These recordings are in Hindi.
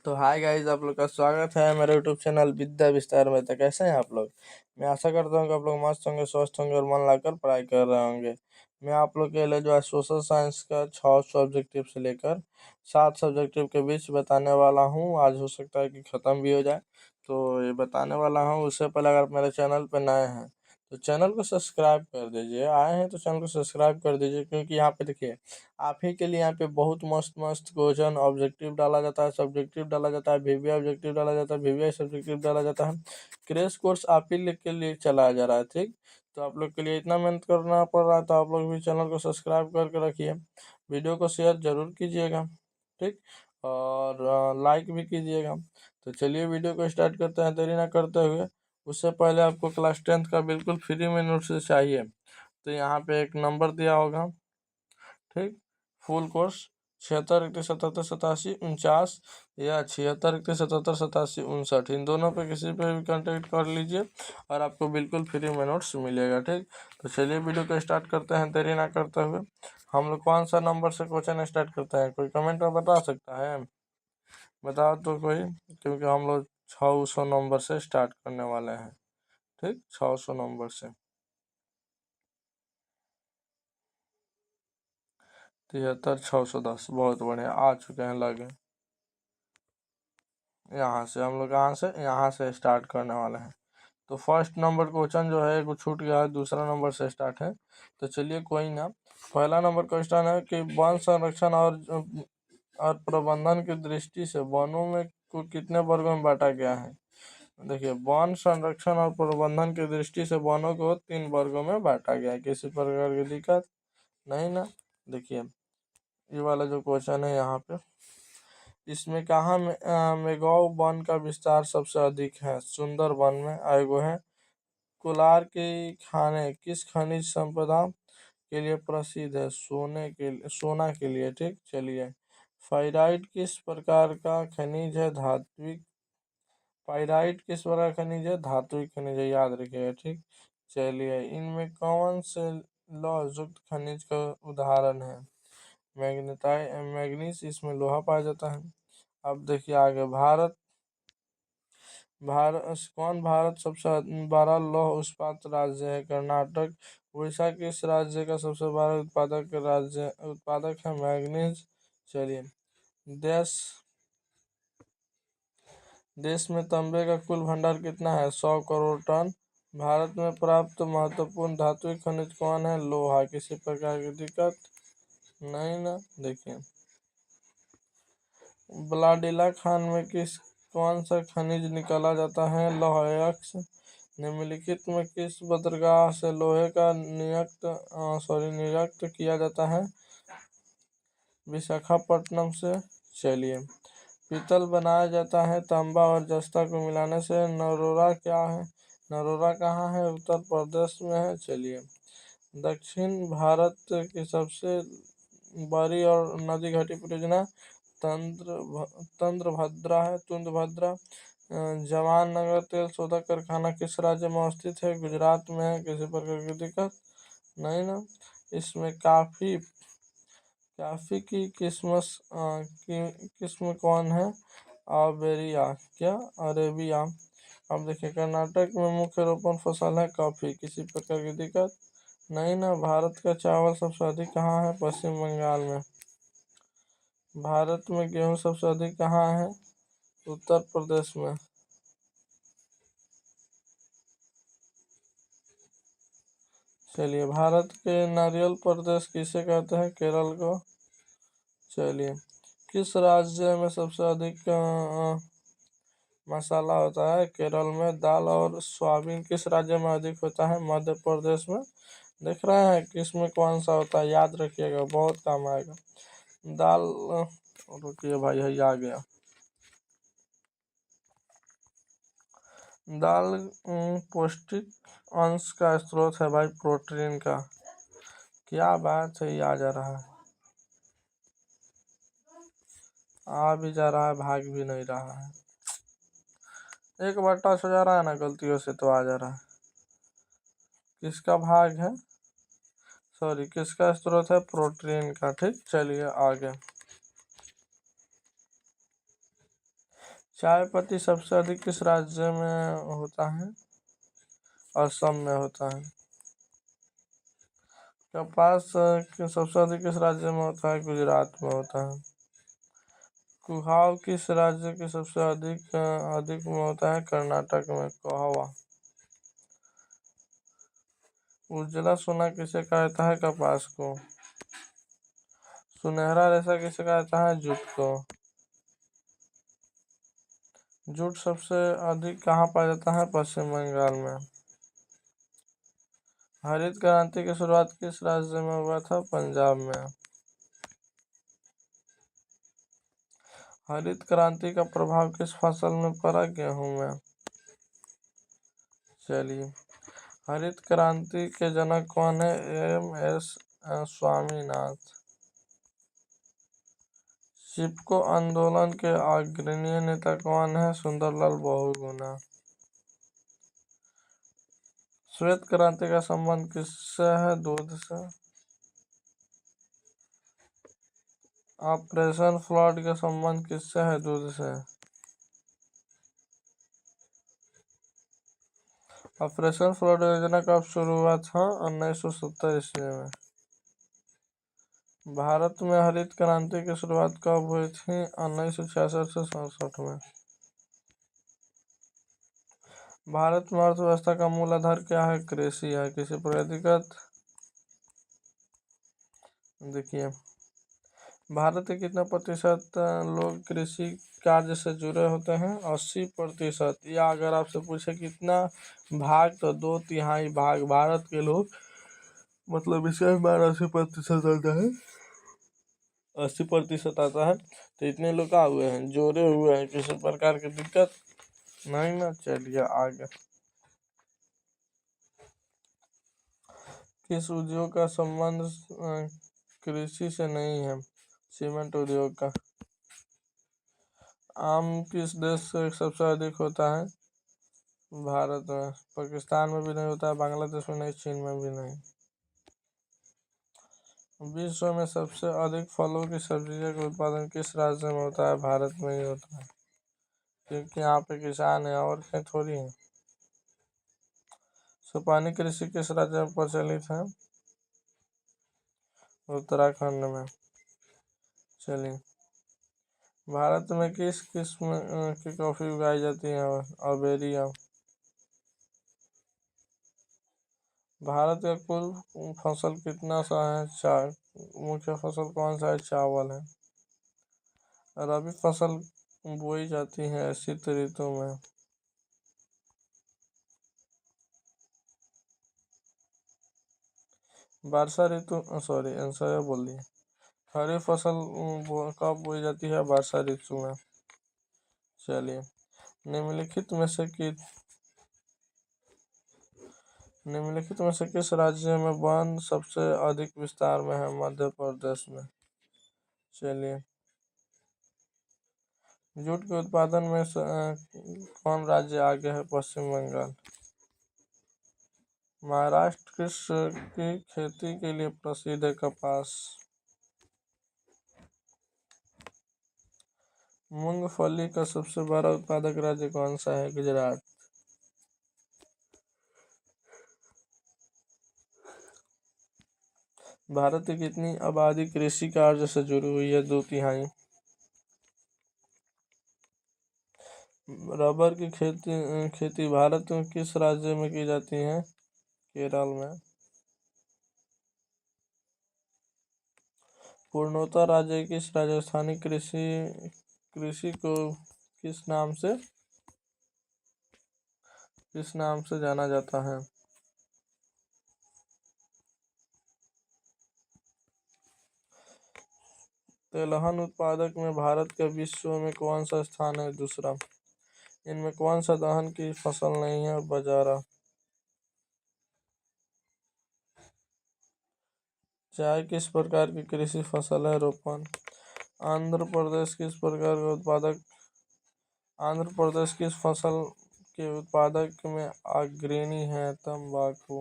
तो हाय गाइस, आप लोग का स्वागत है मेरे यूट्यूब चैनल विद्या विस्तार में। तो कैसे हैं आप लोग? मैं आशा करता हूँ कि आप लोग मस्त होंगे, स्वस्थ होंगे और मन लगाकर पढ़ाई कर रहे होंगे। मैं आप लोग के लिए जो है सोशल साइंस का 6 सब्जेक्टिव से लेकर 7 सब्जेक्टिव के बीच बताने वाला हूँ। आज हो सकता है कि ख़त्म भी हो जाए, तो ये बताने वाला हूँ। उससे पहले अगर आप मेरे चैनल पर नए हैं तो चैनल को सब्सक्राइब कर दीजिए। आए हैं तो चैनल को सब्सक्राइब कर दीजिए, क्योंकि यहाँ पे देखिए, आप ही के लिए यहाँ पे बहुत मस्त मस्त क्वेश्चन ऑब्जेक्टिव डाला जाता है, सब्जेक्टिव डाला जाता है, वीवीआई ऑब्जेक्टिव डाला जाता है, वीवीआई सब्जेक्टिव डाला जाता है। क्रैश कोर्स आप ही के लिए चलाया जा रहा है, ठीक। तो आप लोग के लिए इतना मेहनत करना पड़ रहा है, तो आप लोग भी चैनल को सब्सक्राइब करके रखिए। वीडियो को शेयर जरूर कीजिएगा, ठीक। और लाइक भी कीजिएगा। तो चलिए वीडियो को स्टार्ट करते हैं देरी ना करते हुए। उससे पहले आपको क्लास 10th का बिल्कुल फ्री में नोट्स चाहिए, तो यहाँ पे एक नंबर दिया होगा, ठीक। फुल कोर्स 76 31 77 87 49, या 76 31 77 87 59, इन दोनों पे किसी पे भी कांटेक्ट कर लीजिए और आपको बिल्कुल फ्री में नोट्स मिलेगा, ठीक। तो चलिए वीडियो को स्टार्ट करते हैं देरी ना करते हुए। हम लोग कौन सा नंबर से क्वेश्चन स्टार्ट करते हैं, कोई कमेंट में बता सकता है? बताओ तो कोई, क्योंकि हम लोग 600 नंबर से स्टार्ट करने वाले हैं, ठीक। 600 नंबर से 73 610, बहुत बढ़िया, आ चुके हैं लगे। यहाँ से हम लोग यहाँ से स्टार्ट करने वाले हैं। तो फर्स्ट नंबर क्वेश्चन जो है वो छूट गया है, दूसरा नंबर से स्टार्ट है। तो चलिए कोई ना, पहला नंबर क्वेश्चन है कि वन संरक्षण और प्रबंधन की दृष्टि से वनों में को कितने वर्गों में बांटा गया है। देखिए, वन संरक्षण और प्रबंधन की दृष्टि से वनों को 3 वर्गों में बांटा गया है। किसी प्रकार की दिक्कत नहीं ना? देखिए, ये वाला जो क्वेश्चन है यहाँ पे, इसमें कहाँ में मेघाओ वन का विस्तार सबसे अधिक है? सुंदर वन में आएगो है। कोलार की खाने किस खनिज संपदा के लिए प्रसिद्ध है? सोना के लिए, ठीक। चलिए, पाइराइट किस प्रकार का खनिज है? धात्विक। पाइराइट किस प्रकार का खनिज है? धात्विक खनिज है, याद रखिएगा, ठीक। चलिए, इनमें कौन से लौह युक्त खनिज का उदाहरण है? मैग्नीज, इसमें लोहा पाया जाता है। अब देखिए आगे, भारत सबसे बड़ा लौह उत्पादक राज्य है? कर्नाटक। उड़ीसा किस राज्य का सबसे बड़ा उत्पादक है? मैग्नीज। चलिए, देश देश में तांबे का कुल भंडार कितना है? 100 करोड़ टन। भारत में प्राप्त महत्वपूर्ण धात्विक खनिज कौन है? लोहा। किसी प्रकार की दिक्कत नहीं ना? देखिए, ब्लाडिला खान में कौन सा खनिज निकाला जाता है? लौह अयस्क। निम्नलिखित में किस बंदरगाह से लोहे का निर्यात किया जाता है? विशाखापट्टनम से। चलिए, पीतल बनाया जाता है तांबा और जस्ता को मिलाने से। नरोरा क्या है? नरोरा कहाँ है? उत्तर प्रदेश में है। चलिए, दक्षिण भारत की सबसे बड़ी और नदी घाटी परियोजना तुंगभद्रा। जवाहरनगर तेल शोधक कारखाना किस राज्य में स्थित है? गुजरात में है। किसी प्रकार की दिक्कत नहीं ना? इसमें काफी की किस्म कौन है? अरेबिया। क्या? अरेबिया। अब देखिए, कर्नाटक में मुख्य रोपण फसल है कॉफी। किसी प्रकार की दिक्कत नहीं ना? भारत का चावल सबसे अधिक कहाँ है? पश्चिम बंगाल में। भारत में गेहूं सबसे अधिक कहाँ है? उत्तर प्रदेश में। चलिए, भारत के नारियल प्रदेश किसे कहते हैं? केरल को। चलिए, किस राज्य में सबसे अधिक मसाला होता है? केरल में। दाल और सोयाबीन किस राज्य में अधिक होता है? मध्य प्रदेश में। देख रहे हैं किस में कौन सा होता है, याद रखिएगा, बहुत काम आएगा। दाल रुकिए भाई, है आ गया। दाल पौष्टिक अंश का स्रोत है भाई, प्रोटीन का। क्या बात है, ये आ जा रहा है, आ भी जा रहा है, भाग भी नहीं रहा है। एक बार टच हो जा रहा है ना गलतियों से, तो आ जा रहा है। किसका भाग है? सॉरी, किसका स्रोत है? प्रोटीन का, ठीक। चलिए आगे, चाय पत्ती सबसे अधिक किस राज्य में होता है? असम में होता है। कपास सबसे अधिक किस राज्य में होता है? गुजरात में होता है। कुहाव किस राज्य के सबसे अधिक में होता है? कर्नाटक में कुहावा। उजला सोना किसे कहता है? कपास को। सुनहरा रेशा किसे कहता है? जूट को। जूट सबसे अधिक कहाँ पाया जाता है? पश्चिम बंगाल में। हरित क्रांति की शुरुआत किस राज्य में हुआ था? पंजाब में। हरित क्रांति का प्रभाव किस फसल में पड़ा? गेहूं में। चलिए, हरित क्रांति के जनक कौन है? एम.एस. स्वामीनाथन। चिपको आंदोलन के अग्रणी नेता कौन है? सुंदरलाल बहुगुणा। श्वेत क्रांति का संबंध किससे है? दूध से। ऑपरेशन फ्लड का संबंध किससे है? दूध से। ऑपरेशन फ्लड योजना कब शुरू हुआ था? 1970 ईस्वी में। भारत में हरित क्रांति की शुरुआत कब हुई थी? 1966 से 67 में। भारत में अर्थव्यवस्था का मूल आधार क्या है? कृषि है। किसी व्यक्तिगत देखिए, भारत के कितना प्रतिशत लोग कृषि कार्य से जुड़े होते हैं? 80%। या अगर आपसे पूछे कितना भाग, तो 2/3 भाग भारत के लोग, मतलब इसमें हमारा 80% आता है। 80% आता है, तो इतने लोग क्या हुए हैं? जोड़े हुए हैं। किसी प्रकार की दिक्कत नहीं ना। चलिए आगे। किस उद्योग का संबंध कृषि से नहीं है? सीमेंट उद्योग का। आम किस देश से सबसे अधिक होता है? भारत में। पाकिस्तान में भी नहीं होता है, बांग्लादेश में नहीं, चीन में भी नहीं। विश्व में सबसे अधिक फलों की सब्जियों का उत्पादन किस राज्य में होता है? भारत में ही होता है, क्योंकि यहाँ पे किसान है और कहीं थोड़ी है। सुपानी कृषि किस राज्य में प्रचलित है? उत्तराखंड में। चलिए, भारत में किस किस्म की कॉफी उगाई जाती है? अरेबिका। भारत का कुल फसल कितना सा है? चार। मुख्य फसल कौन सा है? चावल है। रबी फसल बोई जाती है शीत ऋतु में। वर्षा ऋतु, सॉरी आंसर बोल दिए। खरीफ फसल कब बोई जाती है? वर्षा ऋतु में। चलिए, निम्नलिखित में से कि निम्नलिखित में से किस राज्य में वन सबसे अधिक विस्तार में है? मध्य प्रदेश में। चलिए, जूट के उत्पादन में कौन राज्य आगे है? पश्चिम बंगाल। महाराष्ट्र किस की खेती के लिए प्रसिद्ध है? कपास। मूंगफली का सबसे बड़ा उत्पादक राज्य कौन सा है? गुजरात। भारत की कितनी आबादी कृषि कार्य से जुड़ी हुई है? 2/3। रबर की खेती भारत में किस राज्य में की जाती है? केरल में। पूर्णोत्तर राज्य किस राजस्थानी कृषि कृषि को किस नाम से जाना जाता है? तेलहन उत्पादक में भारत का विश्व में कौन सा स्थान है? दूसरा। इनमें कौन सा दलहन की फसल नहीं है? बाजरा। चाय किस प्रकार की कृषि फसल है? रोपण। आंध्र प्रदेश किस प्रकार का उत्पादक आंध्र प्रदेश किस फसल के उत्पादक में अग्रणी है? तंबाकू।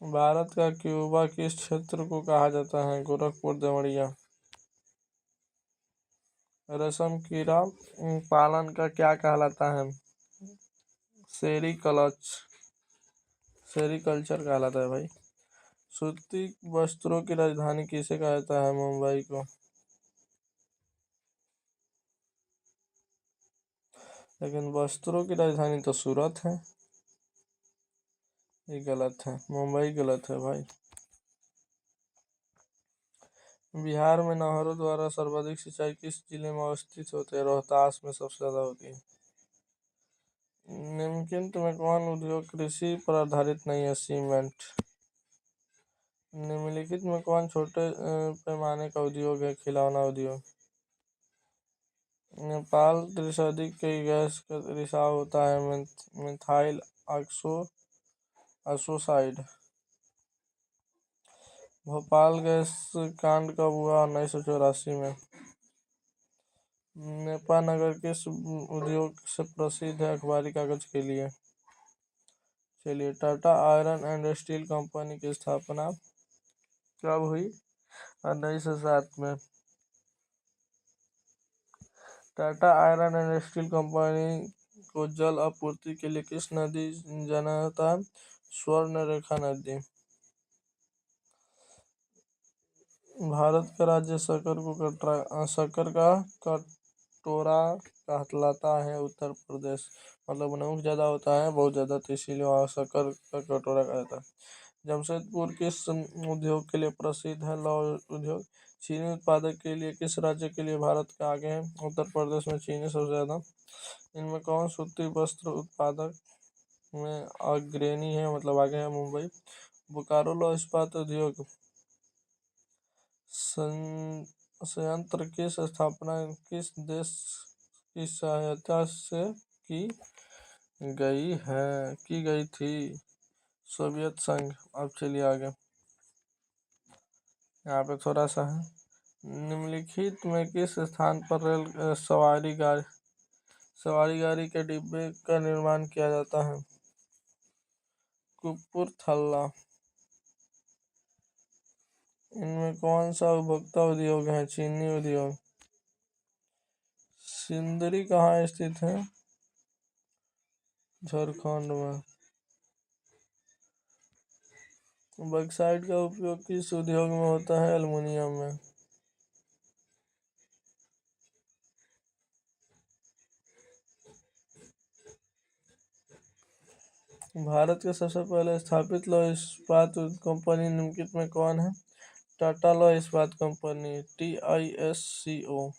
भारत का क्यूबा किस क्षेत्र को कहा जाता है? गोरखपुर देवरिया। रेशम कीड़ा पालन का क्या कहलाता है? सेरीकल्चर कहलाता है भाई। सूती वस्त्रों की राजधानी किसे कहता है? मुंबई को। लेकिन वस्त्रों की राजधानी तो सूरत है। ये गलत है, मुंबई गलत है भाई। बिहार में नहरों द्वारा सर्वाधिक सिंचाई किस जिले में अवस्थित होती है? रोहतास में सबसे ज्यादा होती है। निम्नलिखित में कौन उद्योग कृषि पर आधारित नहीं है? सीमेंट। निम्नलिखित में कौन छोटे पैमाने का उद्योग है? खिलौना उद्योग। नेपाल त्रिशुद्धि की गैस का रिसाव होता है? मिथाइल ऑक्सोसाइड। भोपाल गैस कांड कब हुआ? 1984 में। नेपा नगर किस उद्योग से प्रसिद्ध है? अखबारी कागज के लिए। चलिए, Tata iron and steel company की स्थापना कब हुई? 1907 में। Tata iron and steel company को जल आपूर्ति के लिए किस नदी जाता है? स्वर्ण रेखा नदी। भारत का राज्य शक्कर का कटोरा कहलाता है? उत्तर प्रदेश। मतलब नमक ज्यादा होता है बहुत ज्यादा, तो इसीलिए वहाँ शक्कर का कटोरा कहता है। जमशेदपुर किस उद्योग के लिए प्रसिद्ध है? लौह उद्योग। चीनी उत्पादक के लिए किस राज्य के लिए भारत का आगे है? उत्तर प्रदेश में चीनी सबसे ज्यादा। इनमें कौन सूती वस्त्र उत्पादक में अग्रणी है, मतलब आगे है? मुंबई। बोकारो लौह इस्पात उद्योग संयंत्र की स्थापना किस देश की सहायता से की गई थी? सोवियत संघ। अब चलिए आगे, यहाँ पे थोड़ा सा है। निम्नलिखित में किस स्थान पर रेल सवारी गाड़ी के डिब्बे का निर्माण किया जाता है? कपूरथला। इनमें कौन सा उपभोक्ता उद्योग है? चीनी उद्योग। सिंदरी कहाँ स्थित है? झारखंड में। बॉक्साइट का उपयोग किस उद्योग में होता है? एल्युमिनियम में। भारत के सबसे पहले स्थापित लौह इस्पात कंपनी निम्नलिखित में कौन है? टाटा लौह इस्पात कंपनी, TISCO।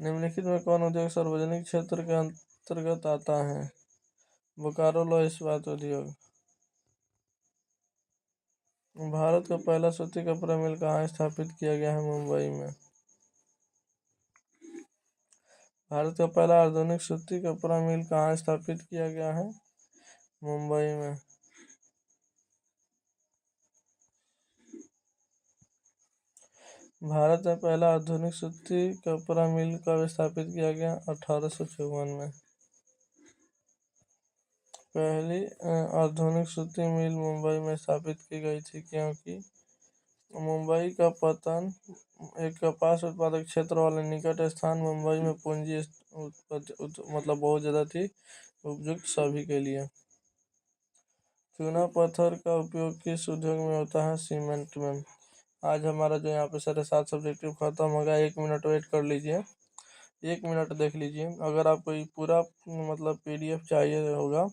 निम्नलिखित में कौन उद्योग सार्वजनिक क्षेत्र के अंतर्गत आता है? बोकारो लौह इस्पात उद्योग। भारत का पहला सूती कपड़ा मिल कहाँ स्थापित किया गया है? मुंबई में। भारत का पहला आधुनिक सूती कपड़ा मिल कहाँ स्थापित किया गया है? मुंबई में। भारत में पहला आधुनिक सूती कपड़ा मिल कब स्थापित किया गया? 1854 में। पहली आधुनिक सूती मिल मुंबई में स्थापित की गई थी क्योंकि मुंबई का पतन एक कपास उत्पादक क्षेत्र वाले निकट स्थान मुंबई में पूंजी मतलब बहुत ज़्यादा थी, उपयुक्त सभी के लिए। चूना पत्थर का उपयोग किस उद्योग में होता है? सीमेंट में। आज हमारा जो यहाँ पे 7.5 सब्जेक्टिव खत्म हो गया। 1 मिनट वेट कर लीजिए, 1 मिनट देख लीजिए। अगर आपको ये पूरा मतलब PDF चाहिए होगा,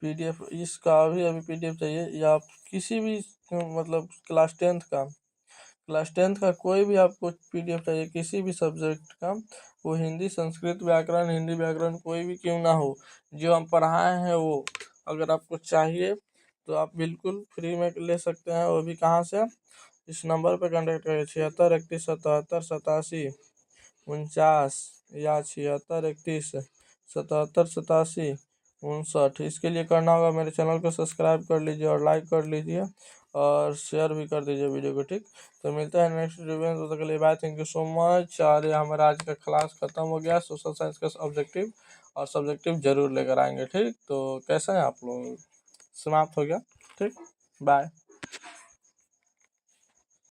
PDF इसका अभी PDF चाहिए, या आप किसी भी मतलब क्लास टेंथ का कोई भी आपको PDF चाहिए किसी भी सब्जेक्ट का, वो हिंदी, संस्कृत व्याकरण, हिंदी व्याकरण कोई भी क्यों ना हो, जो हम पढ़ाए हैं वो अगर आपको चाहिए तो आप बिल्कुल फ्री में ले सकते हैं। वो भी कहाँ से? इस नंबर पर कॉन्टेक्ट करिए, 76 31 77 47 या 76 31 77 47 इसके लिए करना होगा, मेरे चैनल को सब्सक्राइब कर लीजिए और लाइक कर लीजिए और शेयर भी कर दीजिए वीडियो को, ठीक। तो मिलता है नेक्स्ट वीडियो में, तो तब तक के लिए bye, thank you so much. और ये हमारा आज का क्लास खत्म हो गया। सोशल साइंस का ऑब्जेक्टिव और सब्जेक्टिव जरूर लेकर आएंगे, ठीक। तो कैसे हैं आप लोग? समाप्त हो गया, ठीक। बाय।